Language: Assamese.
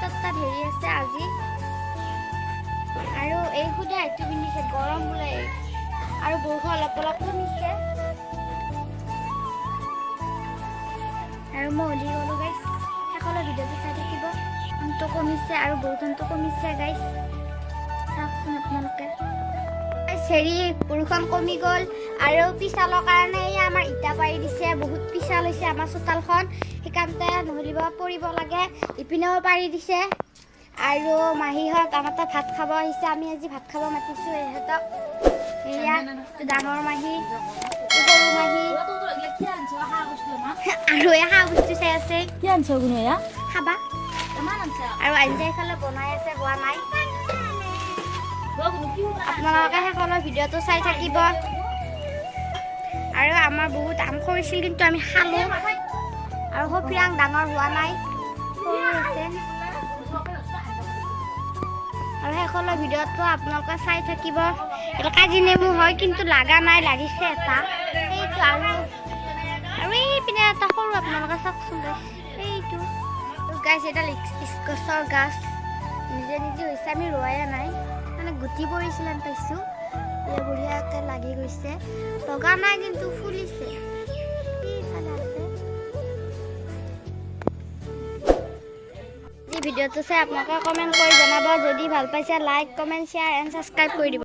তাত হেৰি আছে আজি আৰু এই খুদা এইটো পিন্ধিছে গৰম বোলে আৰু বৰষুণ অলপ অলপ কমিছে আৰু মই ওলি গ'লো গাইছ সকলো ভিডিঅ'টো চাই থাকিব তো কমিছে আৰু বৰষুণটো কমিছে গাইছ চাওকচোন আপোনালোকে হেৰি বৰষুণ কমি গ'ল আৰু পিছালৰ কাৰণে আমাৰ ইটা পাৰি দিছে বহুত পিছাল হৈছে আমাৰ চোতালখন সেইকাৰণে নহ'লিব পৰিব লাগে ইপিনেও পাৰি দিছে আৰু মাহীহঁত আমাৰ তাত ভাত খাব আহিছে আমি আজি ভাত খাব মাতিছোঁ ইহঁতক এয়া ডাঙৰ মাহী সৰু মাহী আৰু এয়া বস্তু চাই আছে কি আনছ গুণ এয়া খাবা আৰু আঞ্জা এইফালে বনাই আছে হোৱা নাই আপোনালোকে সকলৰ ভিডিঅ'টো চাই থাকিব আৰু আমাৰ বহুত আম কৰিছিল কিন্তু আমি খালোঁ আৰু সফিৰাং ডাঙৰ হোৱা নাই সৰু হৈছে আৰু সকলৰ ভিডিঅ'টো আপোনালোকে চাই থাকিব এটা কাজি নেমু হয় কিন্তু লাগা নাই লাগিছে এটা সেইটো আৰু এইপিনে এটা সৰু আপোনালোকে চাওকচোন গাইছ সেইটো গাছ এটা স্কচৰ গাছ নিজে নিজে হৈছে আমি ৰোৱাই নাই মানে গুটি পৰিছিল আমি পাইছোঁ এই বঢ়িয়াকৈ লাগি গৈছে লগা নাই কিন্তু ফুলিছে ভিডিঅ'টো চাই আপোনালোকে কমেণ্ট কৰি জনাব যদি ভাল পাইছে like comment share and subscribe কৰি দিব